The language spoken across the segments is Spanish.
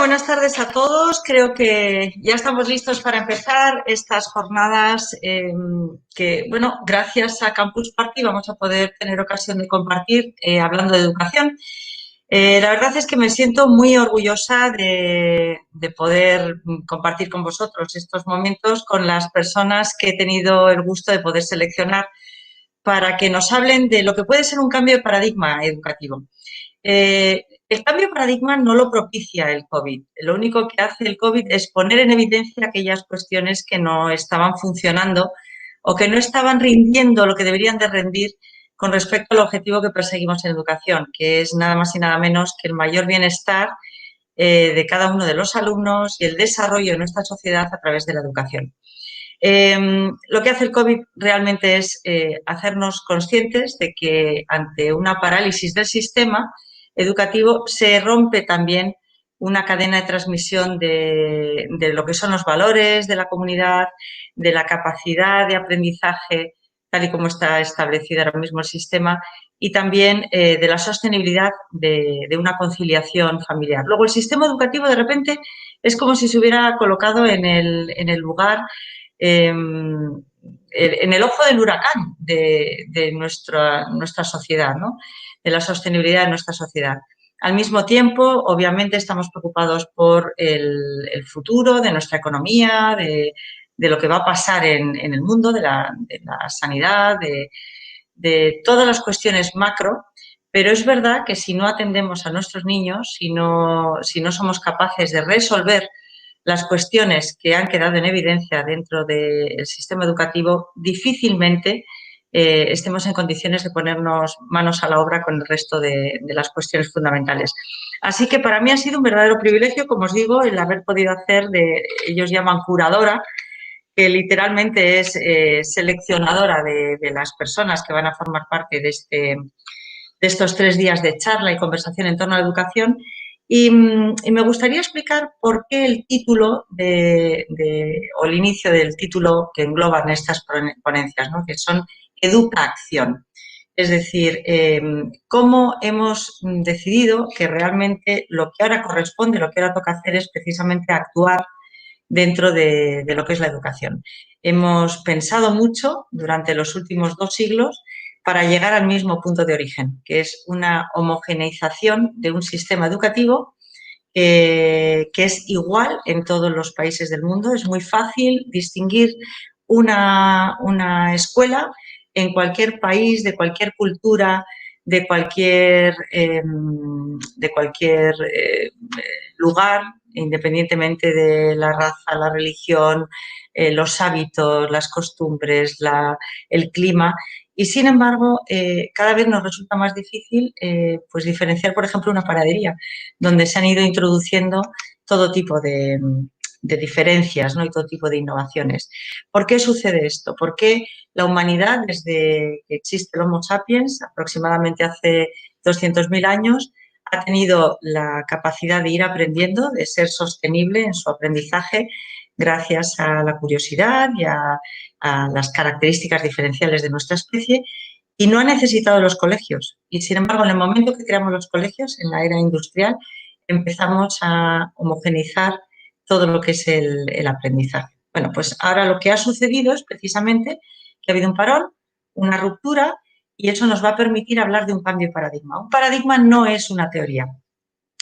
Buenas tardes a todos. Creo que ya estamos listos para empezar estas jornadas que, bueno, gracias a Campus Party vamos a poder tener ocasión de compartir hablando de educación. La verdad es que me siento muy orgullosa de poder compartir con vosotros estos momentos con las personas que he tenido el gusto de poder seleccionar para que nos hablen de lo que puede ser un cambio de paradigma educativo. El cambio de paradigma no lo propicia el COVID. Lo único que hace el COVID es poner en evidencia aquellas cuestiones que no estaban funcionando o que no estaban rindiendo lo que deberían de rendir con respecto al objetivo que perseguimos en educación, que es nada más y nada menos que el mayor bienestar de cada uno de los alumnos y el desarrollo de nuestra sociedad a través de la educación. Lo que hace el COVID realmente es hacernos conscientes de que ante una parálisis del sistema educativo se rompe también una cadena de transmisión de lo que son los valores de la comunidad, de la capacidad de aprendizaje, tal y como está establecido ahora mismo el sistema, y también de la sostenibilidad de una conciliación familiar. Luego, el sistema educativo de repente es como si se hubiera colocado en el lugar en el ojo del huracán de nuestra sociedad, ¿no? De la sostenibilidad de nuestra sociedad. Al mismo tiempo, obviamente, estamos preocupados por el futuro de nuestra economía, de lo que va a pasar en el mundo, de la sanidad, de todas las cuestiones macro, pero es verdad que si no atendemos a nuestros niños, si no somos capaces de resolver las cuestiones que han quedado en evidencia dentro del sistema educativo, difícilmente estemos en condiciones de ponernos manos a la obra con el resto de las cuestiones fundamentales. Así que para mí ha sido un verdadero privilegio, como os digo, el haber podido hacer ellos llaman curadora, que literalmente es seleccionadora de las personas que van a formar parte de estos 3 días de charla y conversación en torno a la educación. Y me gustaría explicar por qué el título o el inicio del título que engloban estas ponencias, ¿no? Que son Educa Acción. Es decir, cómo hemos decidido que realmente lo que ahora corresponde, lo que ahora toca hacer es precisamente actuar dentro de lo que es la educación. Hemos pensado mucho durante los últimos 2 siglos para llegar al mismo punto de origen, que es una homogeneización de un sistema educativo que es igual en todos los países del mundo. Es muy fácil distinguir una escuela en cualquier país, de cualquier cultura, de cualquier lugar, independientemente de la raza, la religión, los hábitos, las costumbres, el clima. Y sin embargo, cada vez nos resulta más difícil pues diferenciar, por ejemplo, una panadería, donde se han ido introduciendo todo tipo de diferencias, ¿no? Y todo tipo de innovaciones. ¿Por qué sucede esto? ¿Por qué la humanidad, desde que existe el Homo sapiens, aproximadamente hace 200.000 años, ha tenido la capacidad de ir aprendiendo, de ser sostenible en su aprendizaje gracias a la curiosidad y a las características diferenciales de nuestra especie, y no ha necesitado los colegios? Y sin embargo, en el momento que creamos los colegios, en la era industrial, empezamos a homogeneizar todo lo que es el aprendizaje. Bueno, pues ahora lo que ha sucedido es precisamente que ha habido un parón, una ruptura, y eso nos va a permitir hablar de un cambio de paradigma. Un paradigma no es una teoría.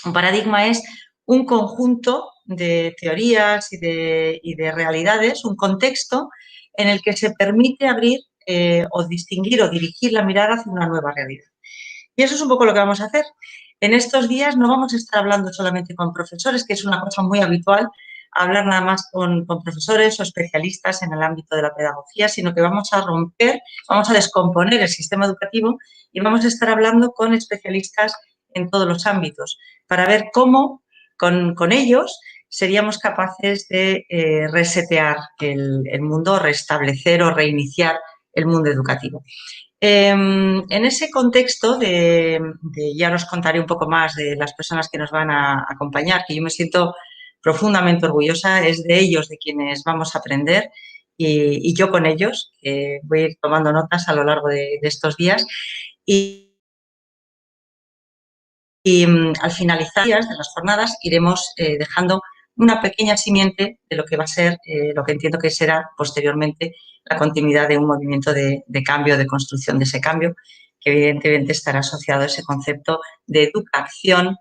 Un paradigma es un conjunto de teorías y de realidades, un contexto en el que se permite abrir o distinguir o dirigir la mirada hacia una nueva realidad. Y eso es un poco lo que vamos a hacer. En estos días no vamos a estar hablando solamente con profesores, que es una cosa muy habitual, hablar nada más con profesores o especialistas en el ámbito de la pedagogía, sino que vamos a romper, vamos a descomponer el sistema educativo y vamos a estar hablando con especialistas en todos los ámbitos para ver cómo con ellos seríamos capaces de resetear el mundo, restablecer o reiniciar el mundo educativo. En ese contexto ya os contaré un poco más de las personas que nos van a acompañar, que yo me siento profundamente orgullosa, es de ellos de quienes vamos a aprender y yo con ellos, que voy a ir tomando notas a lo largo de estos días. Y Y al finalizar de las jornadas iremos dejando una pequeña simiente de lo que va a ser, lo que entiendo que será posteriormente la continuidad de un movimiento de cambio, de construcción de ese cambio, que evidentemente estará asociado a ese concepto de educación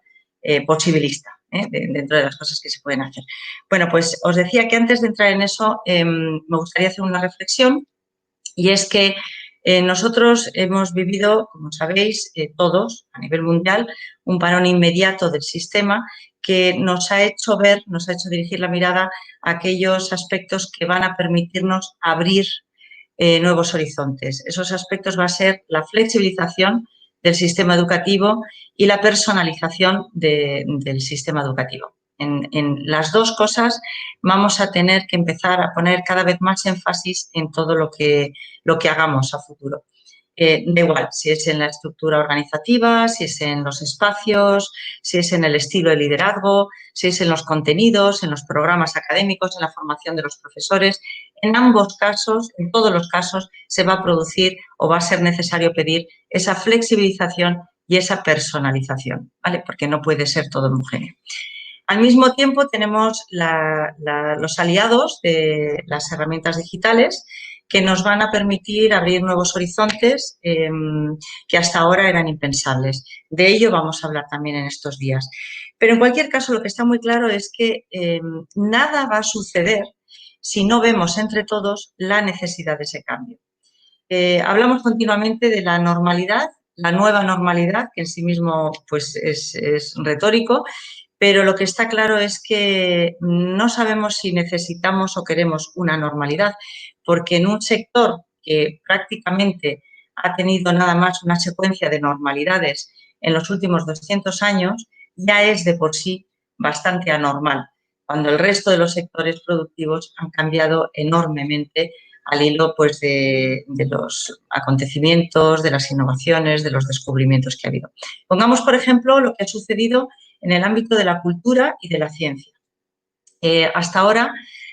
posibilista, dentro de las cosas que se pueden hacer. Bueno, pues os decía que antes de entrar en eso me gustaría hacer una reflexión, y es que nosotros hemos vivido, como sabéis, todos a nivel mundial, un parón inmediato del sistema que nos ha hecho ver, nos ha hecho dirigir la mirada a aquellos aspectos que van a permitirnos abrir nuevos horizontes. Esos aspectos va a ser la flexibilización del sistema educativo y la personalización del sistema educativo. En las dos cosas vamos a tener que empezar a poner cada vez más énfasis en todo lo que hagamos a futuro. Da igual si es en la estructura organizativa, si es en los espacios, si es en el estilo de liderazgo, si es en los contenidos, en los programas académicos, en la formación de los profesores. En ambos casos, en todos los casos, se va a producir o va a ser necesario pedir esa flexibilización y esa personalización, ¿vale? Porque no puede ser todo homogéneo. Al mismo tiempo tenemos los aliados de las herramientas digitales que nos van a permitir abrir nuevos horizontes que hasta ahora eran impensables. De ello vamos a hablar también en estos días. Pero en cualquier caso, lo que está muy claro es que nada va a suceder si no vemos entre todos la necesidad de ese cambio. Hablamos continuamente de la normalidad, la nueva normalidad, que en sí mismo pues, es retórico, pero lo que está claro es que no sabemos si necesitamos o queremos una normalidad, porque en un sector que prácticamente ha tenido nada más una secuencia de normalidades en los últimos 200 años, ya es de por sí bastante anormal, cuando el resto de los sectores productivos han cambiado enormemente al hilo pues, de los acontecimientos, de las innovaciones, de los descubrimientos que ha habido. Pongamos, por ejemplo, lo que ha sucedido en el ámbito de la cultura y de la ciencia. Hasta ahora,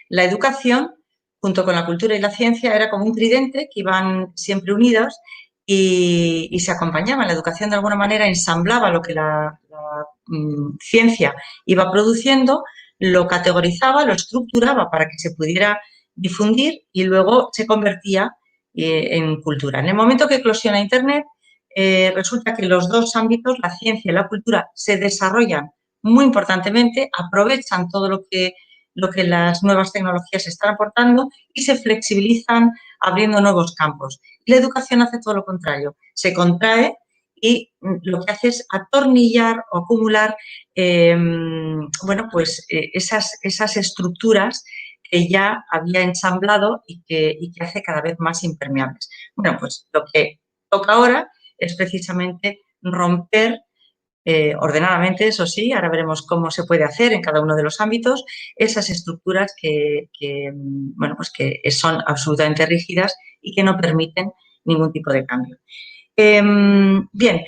la educación, junto con la cultura y la ciencia, era como un tridente que iban siempre unidas y se acompañaban. La educación, de alguna manera, ensamblaba lo que la ciencia iba produciendo, lo categorizaba, lo estructuraba para que se pudiera difundir y luego se convertía en cultura. En el momento que eclosiona Internet, resulta que los dos ámbitos, la ciencia y la cultura, se desarrollan muy importantemente, aprovechan todo lo que las nuevas tecnologías están aportando y se flexibilizan abriendo nuevos campos. Y la educación hace todo lo contrario, se contrae y lo que hace es atornillar o acumular esas estructuras que ya había ensamblado y que hace cada vez más impermeables. Bueno, pues lo que toca ahora es precisamente romper ordenadamente, eso sí, ahora veremos cómo se puede hacer en cada uno de los ámbitos, esas estructuras pues que son absolutamente rígidas y que no permiten ningún tipo de cambio. Bien,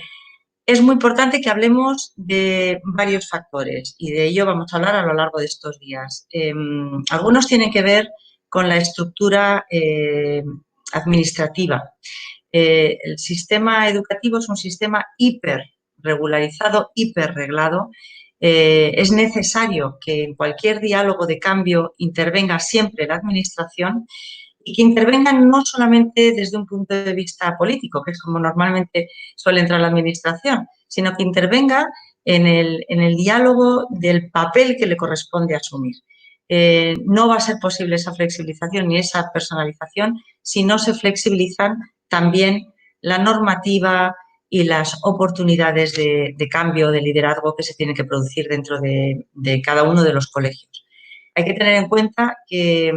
es muy importante que hablemos de varios factores y de ello vamos a hablar a lo largo de estos días. Algunos tienen que ver con la estructura administrativa. El sistema educativo es un sistema hiperregularizado, hiperreglado. Es necesario que en cualquier diálogo de cambio intervenga siempre la administración y que intervengan no solamente desde un punto de vista político, que es como normalmente suele entrar la administración, sino que intervenga en el diálogo del papel que le corresponde asumir. No va a ser posible esa flexibilización ni esa personalización si no se flexibilizan también la normativa y las oportunidades de cambio, de liderazgo que se tienen que producir dentro de cada uno de los colegios. Hay que tener en cuenta que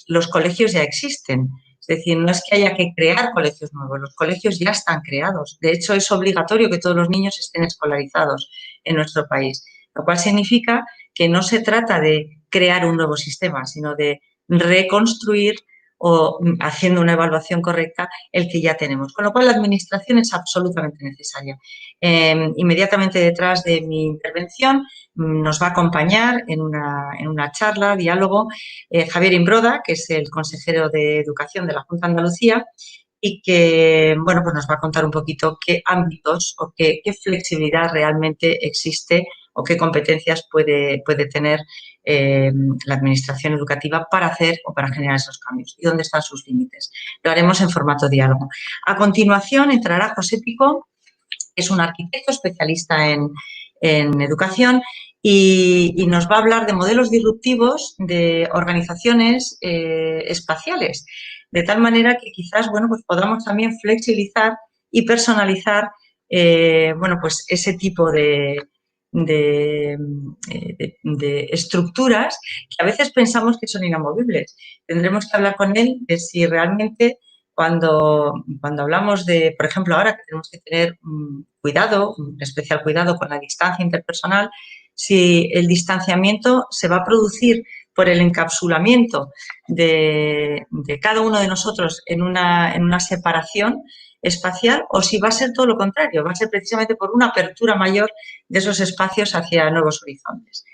los colegios ya existen, es decir, no es que haya que crear colegios nuevos, los colegios ya están creados. De hecho, es obligatorio que todos los niños estén escolarizados en nuestro país, lo cual significa que no se trata de crear un nuevo sistema, sino de reconstruir o haciendo una evaluación correcta el que ya tenemos. Con lo cual, la administración es absolutamente necesaria. Inmediatamente detrás de mi intervención nos va a acompañar en una charla, diálogo, Javier Imbroda, que es el consejero de Educación de la Junta de Andalucía, y que, bueno, pues nos va a contar un poquito qué ámbitos o qué flexibilidad realmente existe o qué competencias puede tener la administración educativa para hacer o para generar esos cambios y dónde están sus límites. Lo haremos en formato diálogo. A continuación entrará José Picó, que es un arquitecto especialista en educación y nos va a hablar de modelos disruptivos de organizaciones espaciales, de tal manera que quizás, bueno, pues podamos también flexibilizar y personalizar, bueno, pues ese tipo de, de estructuras que a veces pensamos que son inamovibles. Tendremos que hablar con él de si realmente cuando hablamos de, por ejemplo, ahora que tenemos que tener cuidado, un especial cuidado con la distancia interpersonal, si el distanciamiento se va a producir por el encapsulamiento de cada uno de nosotros en una separación espacial o si va a ser todo lo contrario, va a ser precisamente por una apertura mayor de esos espacios hacia nuevos horizontes.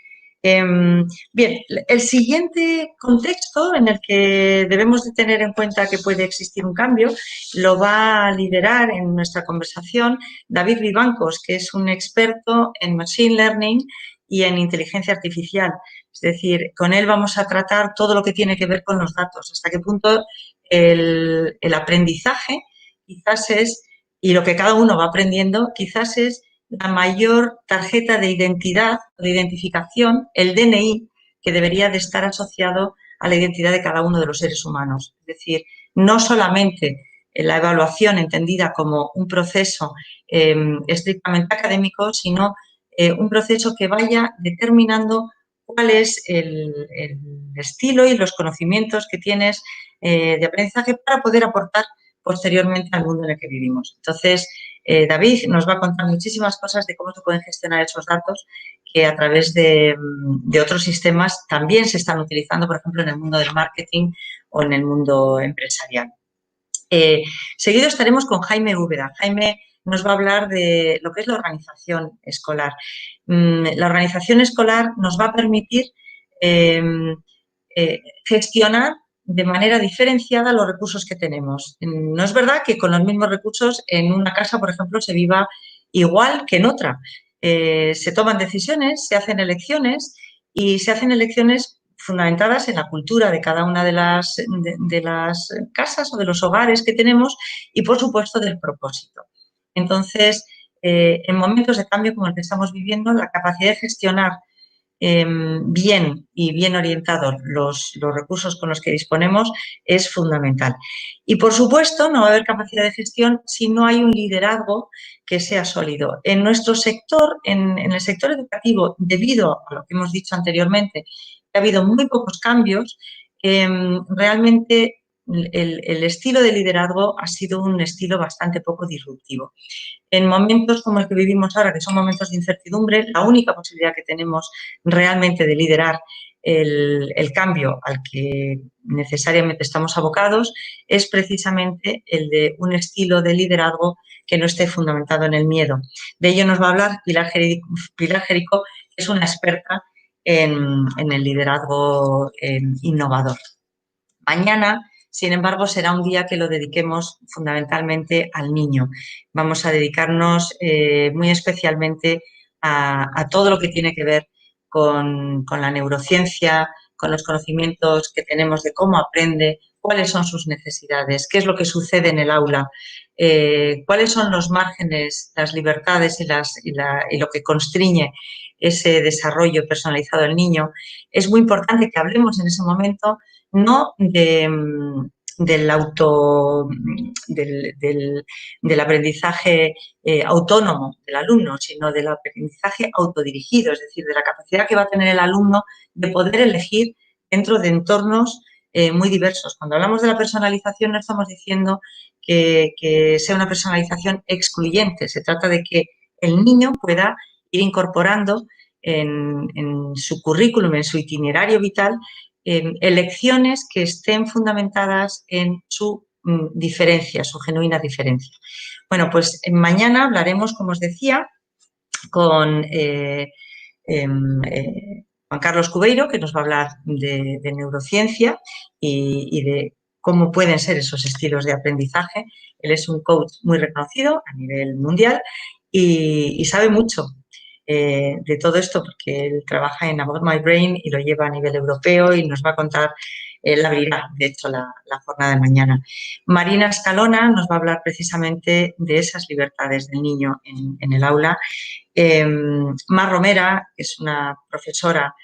Bien, el siguiente contexto en el que debemos de tener en cuenta que puede existir un cambio lo va a liderar en nuestra conversación David Vivancos, que es un experto en Machine Learning y en inteligencia artificial. Es decir, con él vamos a tratar todo lo que tiene que ver con los datos, hasta qué punto el aprendizaje quizás es, y lo que cada uno va aprendiendo, quizás es la mayor tarjeta de identidad, de identificación, el DNI, que debería de estar asociado a la identidad de cada uno de los seres humanos. Es decir, no solamente la evaluación entendida como un proceso estrictamente académico, sino un proceso que vaya determinando cuál es el estilo y los conocimientos que tienes de aprendizaje para poder aportar posteriormente al mundo en el que vivimos. Entonces, David nos va a contar muchísimas cosas de cómo se pueden gestionar esos datos que a través de otros sistemas también se están utilizando, por ejemplo, en el mundo del marketing o en el mundo empresarial. Seguido estaremos con Jaime Úbeda. Jaime nos va a hablar de lo que es la organización escolar. La organización escolar nos va a permitir gestionar de manera diferenciada los recursos que tenemos. No es verdad que con los mismos recursos en una casa, por ejemplo, se viva igual que en otra. Se toman decisiones, se hacen elecciones y se hacen elecciones fundamentadas en la cultura de cada una de las casas o de los hogares que tenemos y, por supuesto, del propósito. Entonces, en momentos de cambio como el que estamos viviendo, la capacidad de gestionar bien y bien orientados los recursos con los que disponemos es fundamental. Y, por supuesto, no va a haber capacidad de gestión si no hay un liderazgo que sea sólido. En nuestro sector, en el sector educativo, debido a lo que hemos dicho anteriormente, ha habido muy pocos cambios, realmente el estilo de liderazgo ha sido un estilo bastante poco disruptivo. En momentos como el que vivimos ahora, que son momentos de incertidumbre, la única posibilidad que tenemos realmente de liderar el cambio al que necesariamente estamos abocados es precisamente el de un estilo de liderazgo que no esté fundamentado en el miedo. De ello nos va a hablar Pilar Jerico, que es una experta en el liderazgo innovador. Mañana, sin embargo, será un día que lo dediquemos fundamentalmente al niño. Vamos a dedicarnos muy especialmente a todo lo que tiene que ver con la neurociencia, con los conocimientos que tenemos de cómo aprende, cuáles son sus necesidades, qué es lo que sucede en el aula, cuáles son los márgenes, las libertades y lo que constriñe ese desarrollo personalizado del niño. Es muy importante que hablemos en ese momento no del del aprendizaje autónomo del alumno, sino del aprendizaje autodirigido, es decir, de la capacidad que va a tener el alumno de poder elegir dentro de entornos muy diversos. Cuando hablamos de la personalización no estamos diciendo que sea una personalización excluyente, se trata de que el niño pueda ir incorporando en su currículum, en su itinerario vital, elecciones que estén fundamentadas en su diferencia, su genuina diferencia. Bueno, pues mañana hablaremos, como os decía, con Juan Carlos Cubeiro, que nos va a hablar de neurociencia y de cómo pueden ser esos estilos de aprendizaje. Él es un coach muy reconocido a nivel mundial y sabe mucho de todo esto porque él trabaja en About My Brain y lo lleva a nivel europeo y nos va a contar, él abrirá, de hecho, la jornada de mañana. Marina Escalona nos va a hablar precisamente de esas libertades del niño en el aula. Mar Romera, que es una profesora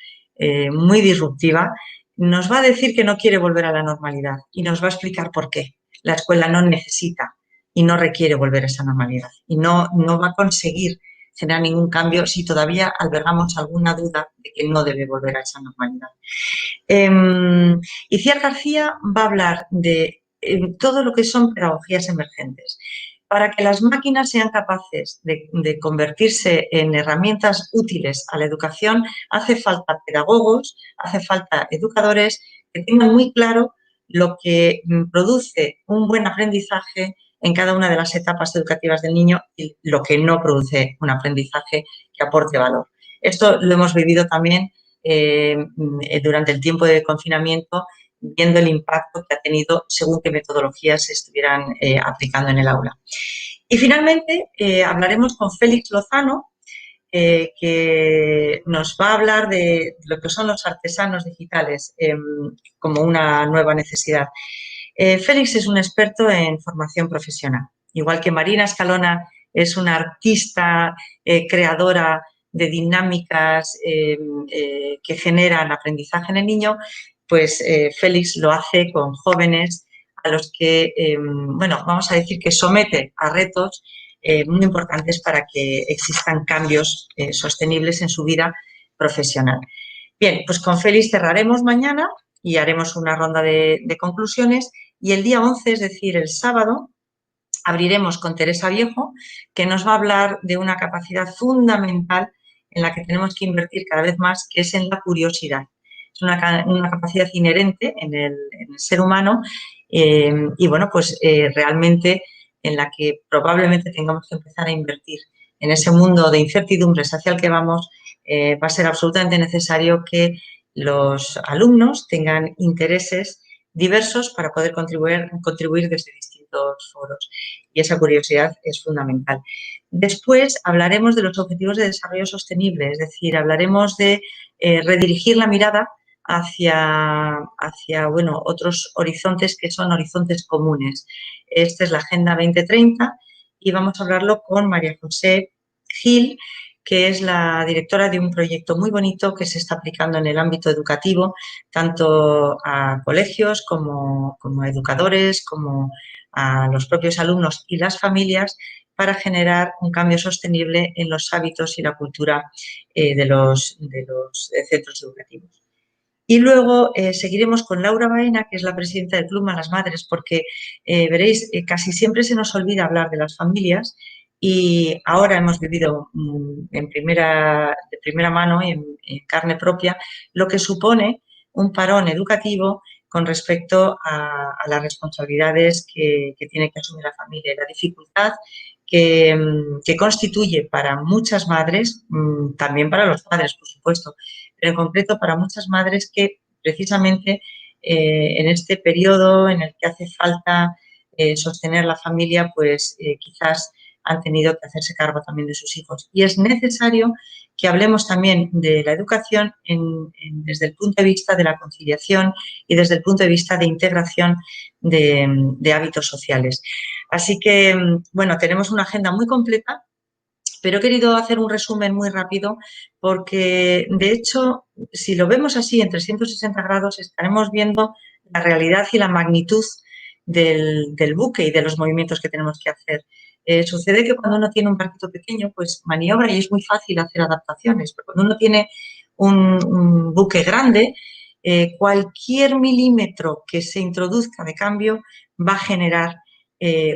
muy disruptiva, nos va a decir que no quiere volver a la normalidad y nos va a explicar por qué. La escuela no necesita y no requiere volver a esa normalidad y no va a conseguir generar ningún cambio si todavía albergamos alguna duda de que no debe volver a esa normalidad. Iciar García va a hablar de todo lo que son pedagogías emergentes. Para que las máquinas sean capaces de convertirse en herramientas útiles a la educación, hace falta pedagogos, hace falta educadores que tengan muy claro lo que produce un buen aprendizaje en cada una de las etapas educativas del niño y lo que no produce un aprendizaje que aporte valor. Esto lo hemos vivido también durante el tiempo de confinamiento, viendo el impacto que ha tenido según qué metodologías se estuvieran aplicando en el aula. Y finalmente hablaremos con Félix Lozano, que nos va a hablar de lo que son los artesanos digitales como una nueva necesidad. Félix es un experto en formación profesional, igual que Marina Escalona es una artista creadora de dinámicas que generan aprendizaje en el niño, pues Félix lo hace con jóvenes a los que, bueno, vamos a decir que somete a retos muy importantes para que existan cambios sostenibles en su vida profesional. Bien, pues con Félix cerraremos mañana y haremos una ronda de conclusiones y el día 11, es decir, el sábado, abriremos con Teresa Viejo, que nos va a hablar de una capacidad fundamental en la que tenemos que invertir cada vez más, que es en la curiosidad. Es una capacidad inherente en el ser humano y, bueno, pues realmente en la que probablemente tengamos que empezar a invertir. En ese mundo de incertidumbres hacia el que vamos, va a ser absolutamente necesario que los alumnos tengan intereses diversos para poder contribuir desde distintos foros. Y esa curiosidad es fundamental. Después hablaremos de los objetivos de desarrollo sostenible, es decir, hablaremos de redirigir la mirada hacia bueno, otros horizontes que son horizontes comunes. Esta es la Agenda 2030 y vamos a hablarlo con María José Gil, que es la directora de un proyecto muy bonito que se está aplicando en el ámbito educativo, tanto a colegios como a educadores, como a los propios alumnos y las familias, para generar un cambio sostenible en los hábitos y la cultura de los centros educativos. Y luego seguiremos con Laura Baena, que es la presidenta del Club Malas Madres, porque veréis, casi siempre se nos olvida hablar de las familias y ahora hemos vivido de primera mano y en carne propia lo que supone un parón educativo con respecto a las responsabilidades que tiene que asumir la familia y la dificultad que constituye para muchas madres, también para los padres, por supuesto, pero en concreto para muchas madres que precisamente en este periodo en el que hace falta sostener la familia, pues quizás han tenido que hacerse cargo también de sus hijos. Y es necesario que hablemos también de la educación desde el punto de vista de la conciliación y desde el punto de vista de integración de hábitos sociales. Así que, bueno, tenemos una agenda muy completa, pero he querido hacer un resumen muy rápido porque, de hecho, si lo vemos así en 360 grados, estaremos viendo la realidad y la magnitud del buque y de los movimientos que tenemos que hacer. Sucede que cuando uno tiene un barquito pequeño, pues maniobra y es muy fácil hacer adaptaciones, pero cuando uno tiene un buque grande, cualquier milímetro que se introduzca de cambio va a generar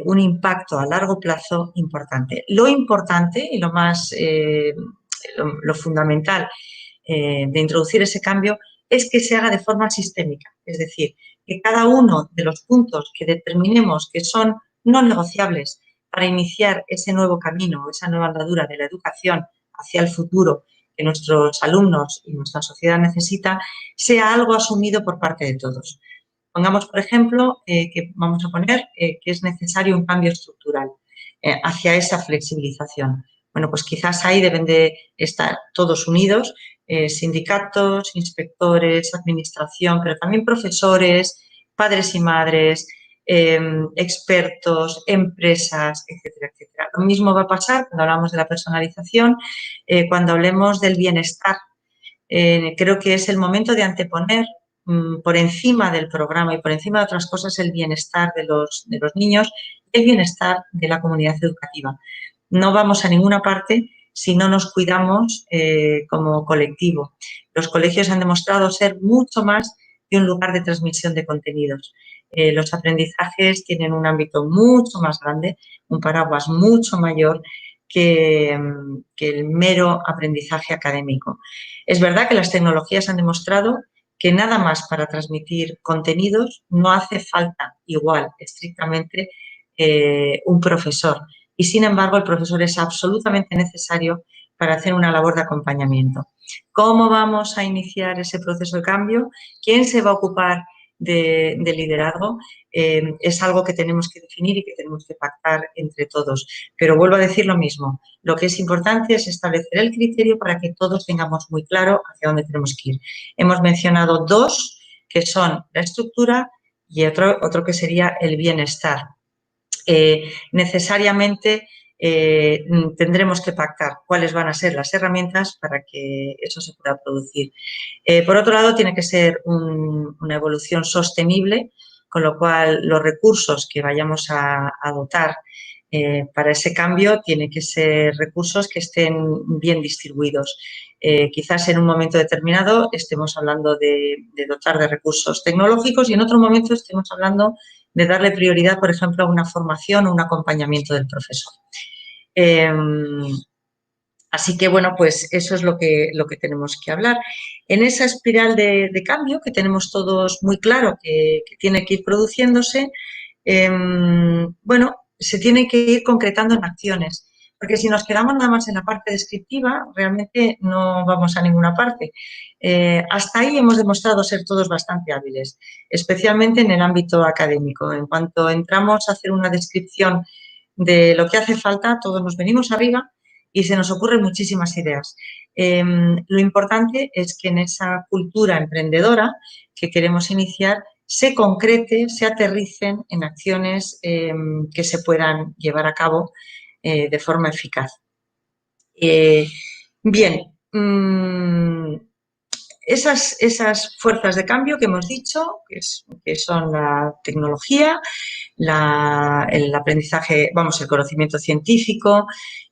un impacto a largo plazo importante. Lo importante y lo más lo fundamental de introducir ese cambio es que se haga de forma sistémica, es decir, que cada uno de los puntos que determinemos que son no negociables para iniciar ese nuevo camino, esa nueva andadura de la educación hacia el futuro que nuestros alumnos y nuestra sociedad necesita, sea algo asumido por parte de todos. Pongamos, por ejemplo, que vamos a poner que es necesario un cambio estructural hacia esa flexibilización. Bueno, pues quizás ahí deben de estar todos unidos, sindicatos, inspectores, administración, pero también profesores, padres y madres, expertos, empresas, etcétera, etcétera. Lo mismo va a pasar cuando hablamos de la personalización, cuando hablemos del bienestar. Creo que es el momento de anteponer por encima del programa y por encima de otras cosas el bienestar de los niños y el bienestar de la comunidad educativa. No vamos a ninguna parte si no nos cuidamos como colectivo. Los colegios han demostrado ser mucho más que un lugar de transmisión de contenidos. Los aprendizajes tienen un ámbito mucho más grande, un paraguas mucho mayor que el mero aprendizaje académico. Es verdad que las tecnologías han demostrado que nada más para transmitir contenidos no hace falta igual, estrictamente, un profesor. Y sin embargo, el profesor es absolutamente necesario para hacer una labor de acompañamiento. ¿Cómo vamos a iniciar ese proceso de cambio? ¿Quién se va a ocupar de liderazgo? Es algo que tenemos que definir y que tenemos que pactar entre todos. Pero vuelvo a decir lo mismo. Lo que es importante es establecer el criterio para que todos tengamos muy claro hacia dónde tenemos que ir. Hemos mencionado dos, que son la estructura y otro que sería el bienestar. Necesariamente tendremos que pactar cuáles van a ser las herramientas para que eso se pueda producir. Por otro lado, tiene que ser una evolución sostenible, con lo cual los recursos que vayamos a dotar para ese cambio tienen que ser recursos que estén bien distribuidos. Quizás en un momento determinado estemos hablando de dotar de recursos tecnológicos y en otro momento estemos hablando de darle prioridad, por ejemplo, a una formación o un acompañamiento del profesor. Así que, bueno, pues eso es lo que tenemos que hablar. En esa espiral de cambio que tenemos todos muy claro que tiene que ir produciéndose, bueno, se tiene que ir concretando en acciones. Porque si nos quedamos nada más en la parte descriptiva, realmente no vamos a ninguna parte. Hasta ahí hemos demostrado ser todos bastante hábiles, especialmente en el ámbito académico. En cuanto entramos a hacer una descripción de lo que hace falta, todos nos venimos arriba y se nos ocurren muchísimas ideas. Lo importante es que en esa cultura emprendedora que queremos iniciar se concrete, se aterricen en acciones que se puedan llevar a cabo de forma eficaz. Bien, esas fuerzas de cambio que hemos dicho, que son la tecnología, el aprendizaje, vamos, el conocimiento científico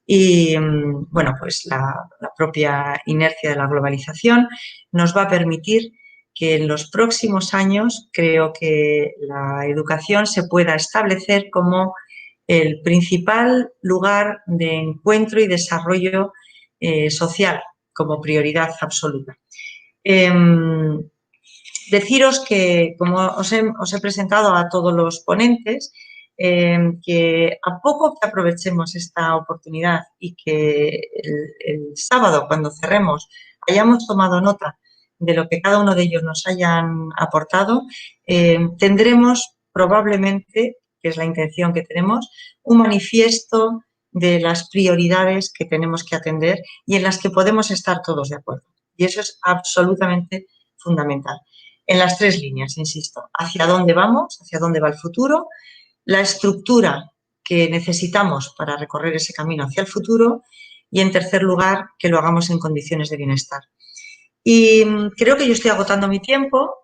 y, bueno, pues la propia inercia de la globalización nos va a permitir que en los próximos años creo que la educación se pueda establecer como el principal lugar de encuentro y desarrollo social como prioridad absoluta. Deciros que, como os he presentado a todos los ponentes, que a poco que aprovechemos esta oportunidad y que el sábado, cuando cerremos, hayamos tomado nota de lo que cada uno de ellos nos hayan aportado, tendremos probablemente, que es la intención que tenemos, un manifiesto de las prioridades que tenemos que atender y en las que podemos estar todos de acuerdo. Y eso es absolutamente fundamental. En las tres líneas, insisto, hacia dónde vamos, hacia dónde va el futuro, la estructura que necesitamos para recorrer ese camino hacia el futuro y, en tercer lugar, que lo hagamos en condiciones de bienestar. Y creo que yo estoy agotando mi tiempo.